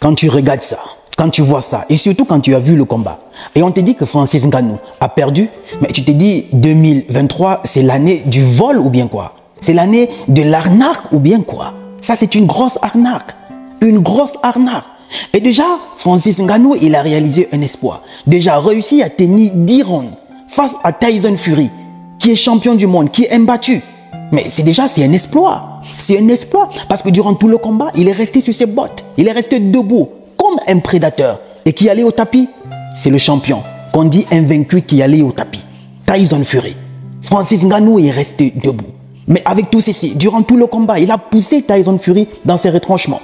Quand tu regardes ça, quand tu vois ça, et surtout quand tu as vu le combat, et on te dit que Francis Ngannou a perdu, mais tu te dis 2023, c'est l'année du vol ou bien quoi? C'est l'année de l'arnaque ou bien quoi? Ça, c'est une grosse arnaque. Une grosse arnaque. Et déjà, Francis Ngannou, il a réalisé un exploit. Déjà réussi à tenir 10 rounds face à Tyson Fury, qui est champion du monde, qui est imbattu. Mais c'est un exploit. C'est un exploit parce que durant tout le combat, il est resté sur ses bottes. Il est resté debout comme un prédateur. Et qui allait au tapis, c'est le champion qu'on dit invaincu qui allait au tapis. Tyson Fury. Francis Ngannou est resté debout. Mais avec tout ceci, durant tout le combat, il a poussé Tyson Fury dans ses retranchements.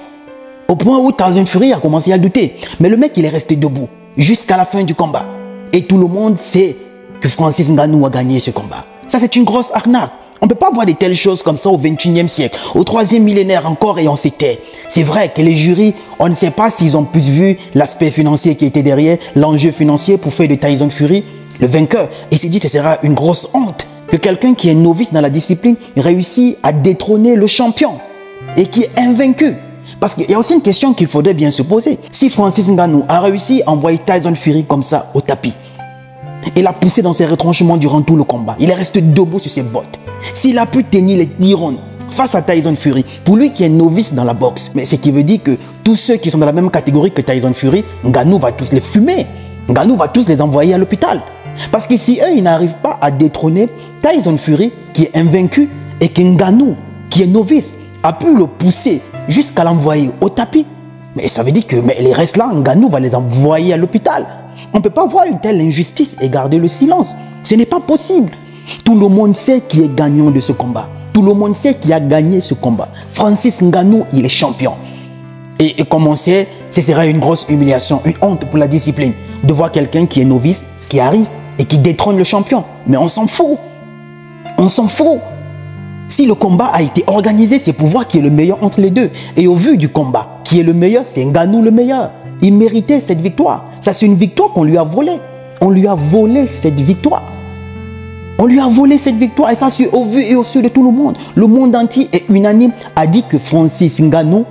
Au point où Tyson Fury a commencé à douter. Mais le mec, il est resté debout jusqu'à la fin du combat. Et tout le monde sait que Francis Ngannou a gagné ce combat. Ça, c'est une grosse arnaque. On ne peut pas voir de telles choses comme ça au 21e siècle, au 3e millénaire encore et on s'était. C'est vrai que les jurys, on ne sait pas s'ils ont plus vu l'aspect financier qui était derrière, l'enjeu financier pour faire de Tyson Fury le vainqueur. Et s'est dit que ce sera une grosse honte que quelqu'un qui est novice dans la discipline réussit à détrôner le champion et qui est invaincu. Parce qu'il y a aussi une question qu'il faudrait bien se poser. Si Francis Ngannou a réussi à envoyer Tyson Fury comme ça au tapis, il l'a poussé dans ses retranchements durant tout le combat, il est resté debout sur ses bottes. S'il a pu tenir les 10 rounds face à Tyson Fury, pour lui qui est novice dans la boxe, mais ce qui veut dire que tous ceux qui sont dans la même catégorie que Tyson Fury, Ngannou va tous les fumer. Ngannou va tous les envoyer à l'hôpital. Parce que si eux, ils n'arrivent pas à détrôner Tyson Fury, qui est invaincu, et que Ngannou, qui est novice, a pu le pousser jusqu'à l'envoyer au tapis, mais ça veut dire que les restes là, Ngannou va les envoyer à l'hôpital. On ne peut pas voir une telle injustice et garder le silence. Ce n'est pas possible. Tout le monde sait qui est gagnant de ce combat. Tout le monde sait qui a gagné ce combat. Francis Ngannou, il est champion. Et comme on sait, ce sera une grosse humiliation, une honte pour la discipline de voir quelqu'un qui est novice, qui arrive et qui détrône le champion. Mais on s'en fout. On s'en fout. Si le combat a été organisé, c'est pour voir qui est le meilleur entre les deux. Et au vu du combat, qui est le meilleur, c'est Ngannou le meilleur. Il méritait cette victoire. Ça, c'est une victoire qu'on lui a volée. On lui a volé cette victoire. On lui a volé cette victoire. Et ça, c'est au vu et au su de tout le monde. Le monde entier est unanime, a dit que Francis Ngannou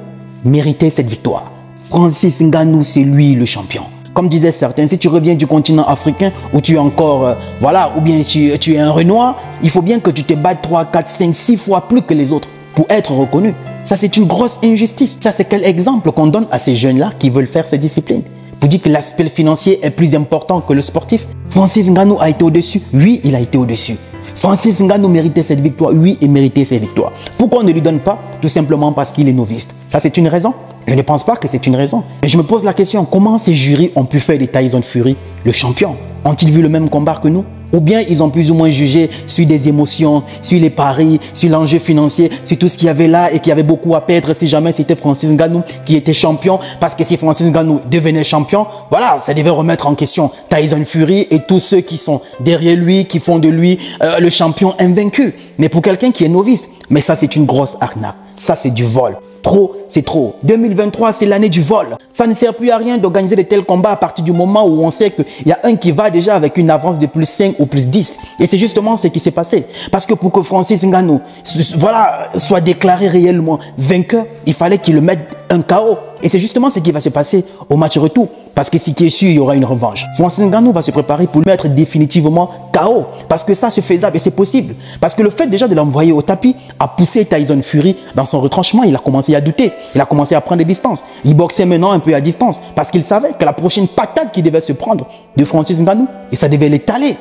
méritait cette victoire. Francis Ngannou, c'est lui le champion. Comme disaient certains, si tu reviens du continent africain, où tu es encore, ou bien tu es un Renoir, il faut bien que tu te battes 3, 4, 5, 6 fois plus que les autres pour être reconnu. Ça, c'est une grosse injustice. Ça, c'est quel exemple qu'on donne à ces jeunes-là qui veulent faire cette discipline? Pour dire que l'aspect financier est plus important que le sportif. Francis Ngannou a été au-dessus. Oui, il a été au-dessus. Francis Ngannou méritait cette victoire. Oui, il méritait cette victoire. Pourquoi on ne lui donne pas? Tout simplement parce qu'il est novice. Ça, c'est une raison? Je ne pense pas que c'est une raison. Mais je me pose la question, comment ces jurys ont pu faire de Tyson Fury le champion? Ont-ils vu le même combat que nous? Ou bien ils ont plus ou moins jugé sur des émotions, sur les paris, sur l'enjeu financier, sur tout ce qu'il y avait là et qui avait beaucoup à perdre si jamais c'était Francis Ngannou qui était champion. Parce que si Francis Ngannou devenait champion, voilà, ça devait remettre en question Tyson Fury et tous ceux qui sont derrière lui, qui font de lui le champion invaincu. Mais pour quelqu'un qui est novice, mais ça c'est une grosse arnaque. Ça c'est du vol. Trop, c'est trop. 2023, c'est l'année du vol. Ça ne sert plus à rien d'organiser de tels combats à partir du moment où on sait qu'il y a un qui va déjà avec une avance de plus 5 ou plus 10. Et c'est justement ce qui s'est passé. Parce que pour que Francis Ngannou soit déclaré réellement vainqueur, il fallait qu'il le mette un KO. Et c'est justement ce qui va se passer au match retour. Parce que ce qui est sûr, il y aura une revanche. Francis Ngannou va se préparer pour le mettre définitivement KO. Parce que ça, c'est faisable et c'est possible. Parce que le fait déjà de l'envoyer au tapis a poussé Tyson Fury dans son retranchement. Il a commencé à douter. Il a commencé à prendre des distances. Il boxait maintenant un peu à distance. Parce qu'il savait que la prochaine patate qu'il devait se prendre de Francis Ngannou, et ça devait l'étaler.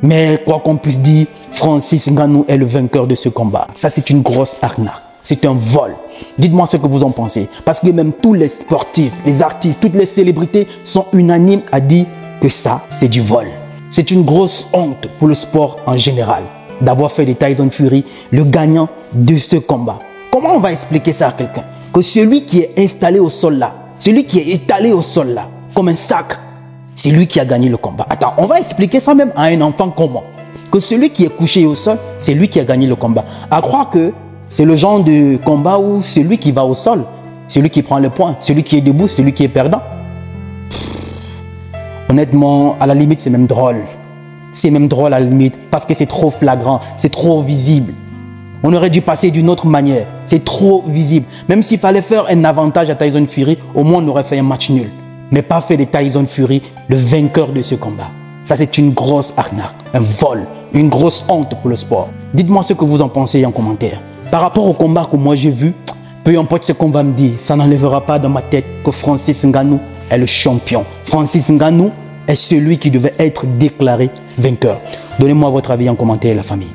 Mais quoi qu'on puisse dire, Francis Ngannou est le vainqueur de ce combat. Ça, c'est une grosse arnaque. C'est un vol. Dites-moi ce que vous en pensez. Parce que même tous les sportifs, les artistes, toutes les célébrités sont unanimes à dire que ça, c'est du vol. C'est une grosse honte pour le sport en général d'avoir fait de Tyson Fury le gagnant de ce combat. Comment on va expliquer ça à quelqu'un? Que celui qui est installé au sol là, celui qui est étalé au sol là, comme un sac, c'est lui qui a gagné le combat. Attends, on va expliquer ça même à un enfant comment? Que celui qui est couché au sol, c'est lui qui a gagné le combat. À croire que c'est le genre de combat où celui qui va au sol, celui qui prend le point, celui qui est debout, celui qui est perdant. Honnêtement, à la limite, c'est même drôle. C'est même drôle à la limite parce que c'est trop flagrant, c'est trop visible. On aurait dû passer d'une autre manière. C'est trop visible. Même s'il fallait faire un avantage à Tyson Fury, au moins on aurait fait un match nul. Mais pas fait de Tyson Fury le vainqueur de ce combat. Ça, c'est une grosse arnaque, un vol, une grosse honte pour le sport. Dites-moi ce que vous en pensez en commentaire. Par rapport au combat que moi j'ai vu, peu importe ce qu'on va me dire, ça n'enlèvera pas dans ma tête que Francis Ngannou est le champion. Francis Ngannou est celui qui devait être déclaré vainqueur. Donnez-moi votre avis en commentaire, la famille.